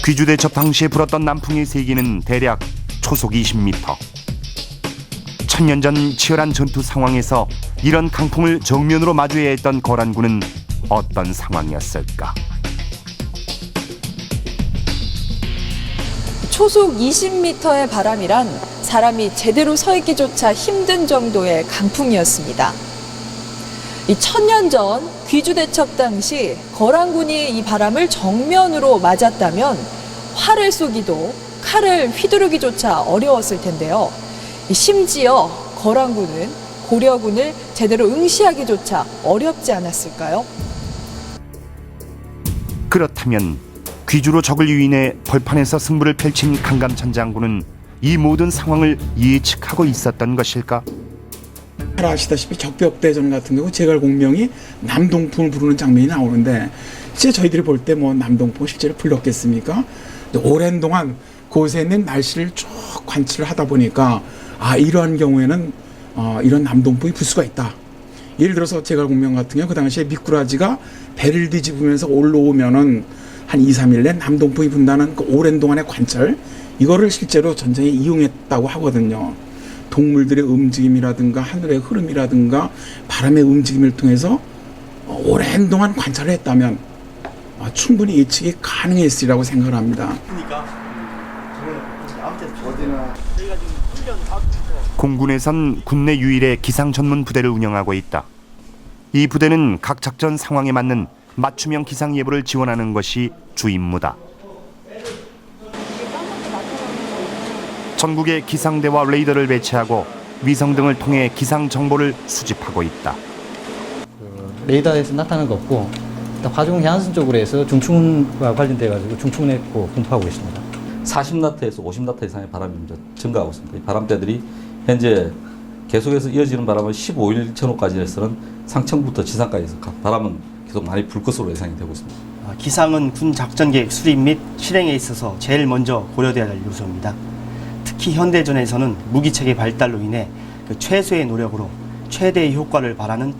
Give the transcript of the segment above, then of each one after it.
귀주 대첩 당시에 불었던 남풍의 세기는 대략 초속 20m. 천년 전 치열한 전투 상황에서 이런 강풍을 정면으로 마주해야 했던 거란군은 어떤 상황이었을까? 초속 20m의 바람이란 사람이 제대로 서 있기조차 힘든 정도의 강풍이었습니다. 이 천년 전 귀주 대첩 당시 거란군이 이 바람을 정면으로 맞았다면 활을 쏘기도 칼을 휘두르기조차 어려웠을 텐데요. 심지어 거란군은 고려군을 제대로 응시하기조차 어렵지 않았을까요? 그렇다면 귀주로 적을 유인해 벌판에서 승부를 펼친 강감찬 장군은 이 모든 상황을 예측하고 있었던 것일까? 잘 아시다시피 적벽대전 같은 경우 제갈공명이 남동풍을 부르는 장면이 나오는데 실제 저희들이 볼 때 뭐 남동풍 실제로 불렀겠습니까? 오랜 동안 곳에 있는 날씨를 쭉 관찰을 하다 보니까 이러한 경우에는 이런 남동풍이 불 수가 있다. 예를 들어서 제갈공명 같은 경우 그 당시에 미꾸라지가 배를 뒤집으면서 올라오면은 한 2, 3일 내 남동풍이 분다는 그 오랜 동안의 관찰, 이거를 실제로 전쟁에 이용했다고 하거든요. 동물들의 움직임이라든가 하늘의 흐름이라든가 바람의 움직임을 통해서 오랜 동안 관찰을 했다면 충분히 예측이 가능했으리라고 생각을 합니다. 공군에선 국내 유일의 기상 전문 부대를 운영하고 있다. 이 부대는 각 작전 상황에 맞는 맞춤형 기상 예보를 지원하는 것이 주 임무다. 전국에 기상대와 레이더를 배치하고 위성 등을 통해 기상 정보를 수집하고 있다. 레이더에서 나타나는 거 없고 화중 해안선 쪽으로 해서 중충과 관련돼 가지고 중충을 분포하고 있습니다. 40나트에서 50나트 이상의 바람이 증가하고 있습니다. 이 바람대들이 현재 계속해서 이어지는 바람은 15일 전후까지 해서는 상층부터 지상까지 해서 바람은 계속 많이 불 것으로 예상이 되고 있습니다. 기상은 군 작전 계획 수립 및 실행에 있어서 제일 먼저 고려돼야 할 요소입니다. 특히 현대전에서는 무기체계 발달로 인해 최소의 노력으로 최대의 효과를 바라는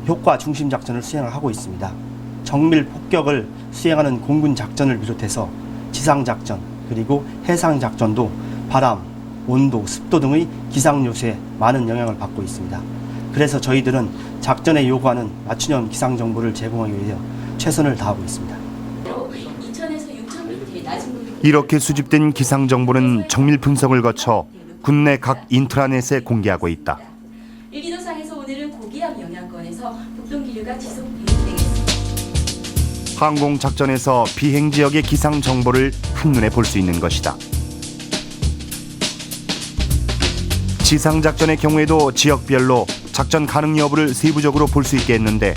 효과 중심 작전을 수행을 하고 있습니다. 정밀 폭격을 수행하는 공군 작전을 비롯해서 지상 작전 그리고 해상 작전도 바람, 온도, 습도 등의 기상 요소에 많은 영향을 받고 있습니다. 그래서 저희들은 작전에 요구하는 맞춤형 기상 정보를 제공하기 위해 최선을 다하고 있습니다. 이렇게 수집된 기상 정보는 정밀 분석을 거쳐 국내 각 인트라넷에 공개하고 있다. 일기도상에서 오늘은 고기압 영향권에서 북동 기류가 지속 대응되겠습니다. 항공 작전에서 비행 지역의 기상 정보를 한눈에 볼 수 있는 것이다. 지상 작전의 경우에도 지역별로 작전 가능 여부를 세부적으로 볼 수 있게 했는데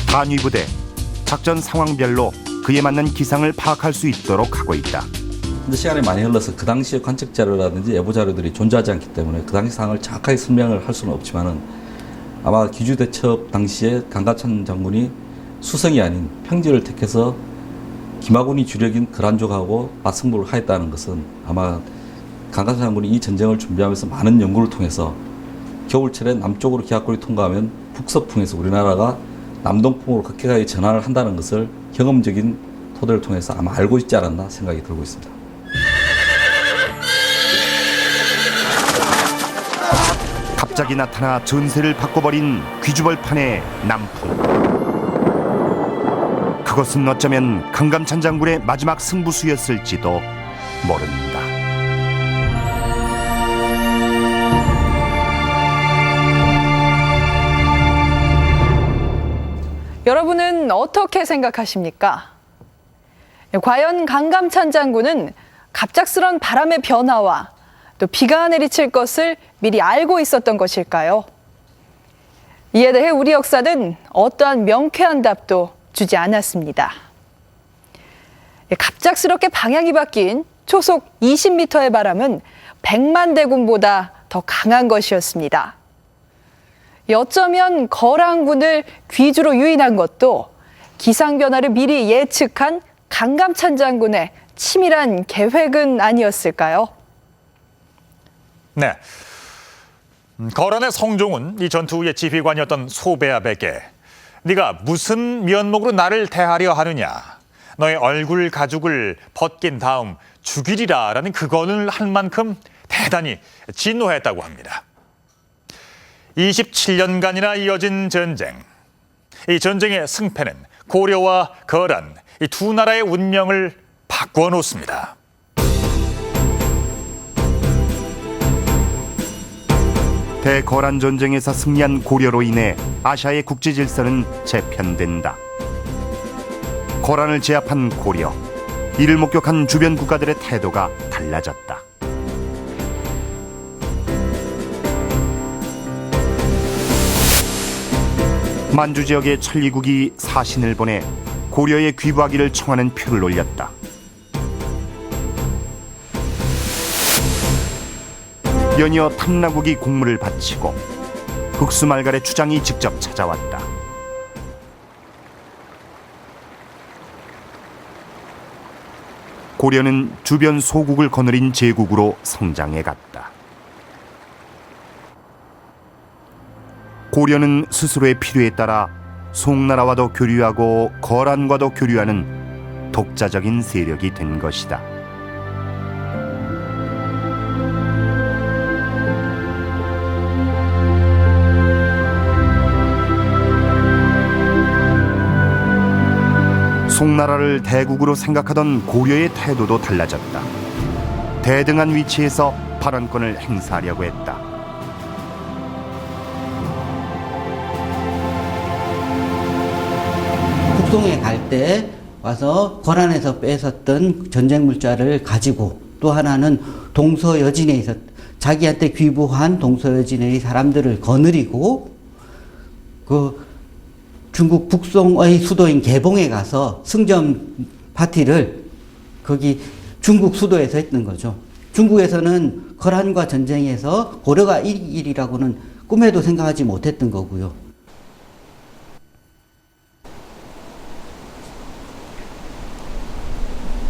단위 부대, 작전 상황별로 그에 맞는 기상을 파악할 수 있도록 하고 있다. 시간이 많이 흘러서 그 당시의 관측 자료라든지 예보 자료들이 존재하지 않기 때문에 그 당시 상황을 정확하게 설명을 할 수는 없지만은 아마 귀주 대첩 당시에 강감찬 장군이 수성이 아닌 평지를 택해서 김하군이 주력인 거란족하고 맞승부를 하였다는 것은 아마 강감찬 장군이 이 전쟁을 준비하면서 많은 연구를 통해서 겨울철에 남쪽으로 기압골이 통과하면 북서풍에서 우리나라가 남동풍으로 급격하게 전환을 한다는 것을 경험적인 토대를 통해서 아마 알고 있지 않았나 생각이 들고 있습니다. 갑자기 나타나 전세를 바꿔버린 귀주벌판의 남풍. 그것은 어쩌면 강감찬 장군의 마지막 승부수였을지도 모른다. 여러분은 어떻게 생각하십니까? 과연 강감찬 장군은 갑작스런 바람의 변화와 또 비가 내리칠 것을 미리 알고 있었던 것일까요? 이에 대해 우리 역사는 어떠한 명쾌한 답도 주지 않았습니다. 갑작스럽게 방향이 바뀐 초속 20m의 바람은 100만 대군보다 더 강한 것이었습니다. 어쩌면 거란군을 귀주로 유인한 것도 기상 변화를 미리 예측한 강감찬 장군의 치밀한 계획은 아니었을까요? 네. 거란의 성종은 이 전투 후의 지휘관이었던 소배압에게 네가 무슨 면목으로 나를 대하려 하느냐. 너의 얼굴 가죽을 벗긴 다음 죽이리라라는 극언을 할 만큼 대단히 진노했다고 합니다. 27년간이나 이어진 전쟁. 이 전쟁의 승패는 고려와 거란, 이 두 나라의 운명을 바꾸어 놓습니다. 대거란 전쟁에서 승리한 고려로 인해 아시아의 국제 질서는 재편된다. 거란을 제압한 고려, 이를 목격한 주변 국가들의 태도가 달라졌다. 만주 지역의 천리국이 사신을 보내 고려에 귀부하기를 청하는 표를 올렸다. 연이어 탐나국이 공물을 바치고 흑수말갈의 주장이 직접 찾아왔다. 고려는 주변 소국을 거느린 제국으로 성장해갔다. 고려는 스스로의 필요에 따라 송나라와도 교류하고 거란과도 교류하는 독자적인 세력이 된 것이다. 송나라를 대국으로 생각하던 고려의 태도도 달라졌다. 대등한 위치에서 발언권을 행사하려고 했다. 북송에 갈 때 와서 거란에서 뺏었던 전쟁 물자를 가지고, 또 하나는 동서여진에 있었 자기한테 귀부한 동서여진의 사람들을 거느리고 그 중국 북송의 수도인 개봉에 가서 승전 파티를 거기 중국 수도에서 했던 거죠. 중국에서는 거란과 전쟁에서 고려가 이길이라고는 꿈에도 생각하지 못했던 거고요.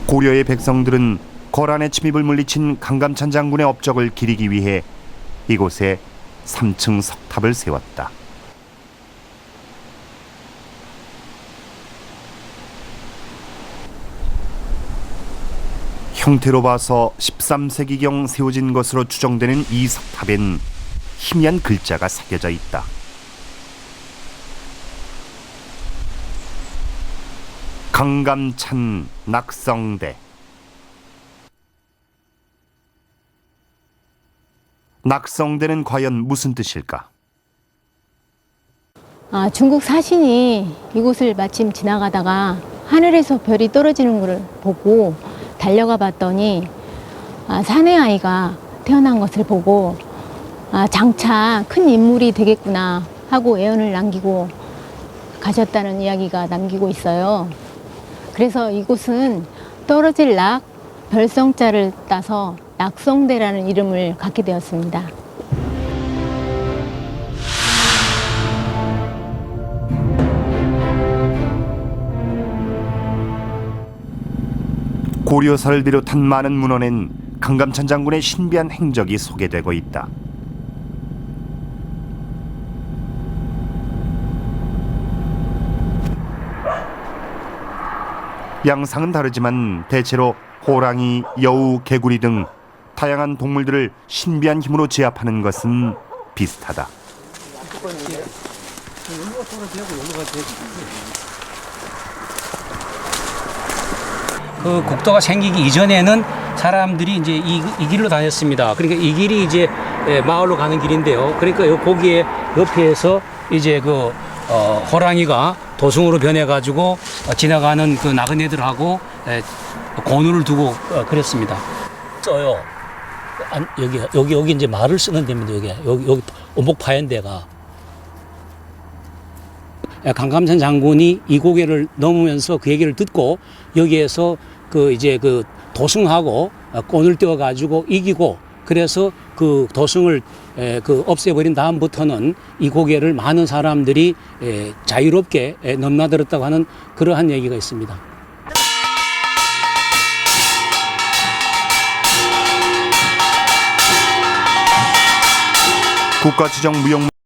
고려의 백성들은 거란의 침입을 물리친 강감찬 장군의 업적을 기리기 위해 이곳에 3층 석탑을 세웠다. 형태로 봐서 13세기경 세워진 것으로 추정되는 이 석탑엔 희미한 글자가 새겨져 있다. 강감찬 낙성대. 낙성대는 과연 무슨 뜻일까? 중국 사신이 이곳을 마침 지나가다가 하늘에서 별이 떨어지는 것을 보고 달려가 봤더니 사내 아이가 태어난 것을 보고 장차 큰 인물이 되겠구나 하고 애언을 남기고 가셨다는 이야기가 남기고 있어요. 그래서 이곳은 떨어질 낙, 별성자를 따서 낙성대라는 이름을 갖게 되었습니다. 고려사를 비롯한 많은 문헌엔 강감찬 장군의 신비한 행적이 소개되고 있다. 양상은 다르지만 대체로 호랑이, 여우, 개구리 등 다양한 동물들을 신비한 힘으로 제압하는 것은 비슷하다. 그 국도가 생기기 이전에는 사람들이 이제 이 길로 다녔습니다. 그러니까 이 길이 이제 마을로 가는 길인데요. 그러니까 거기에 옆에서 이제 그 호랑이가 도승으로 변해가지고 지나가는 그 나그네들하고 권우를 두고 그랬습니다. 써요. 여기 이제 말을 쓰는 데입니다. 여기 원복 파연대가. 강감찬 장군이 이 고개를 넘으면서 그 얘기를 듣고 여기에서 이제 도승하고 꼰을 띄워가지고 이기고, 그래서 그 도승을 없애버린 다음부터는 이 고개를 많은 사람들이 자유롭게 넘나들었다고 하는 그러한 얘기가 있습니다. 국가지정 무형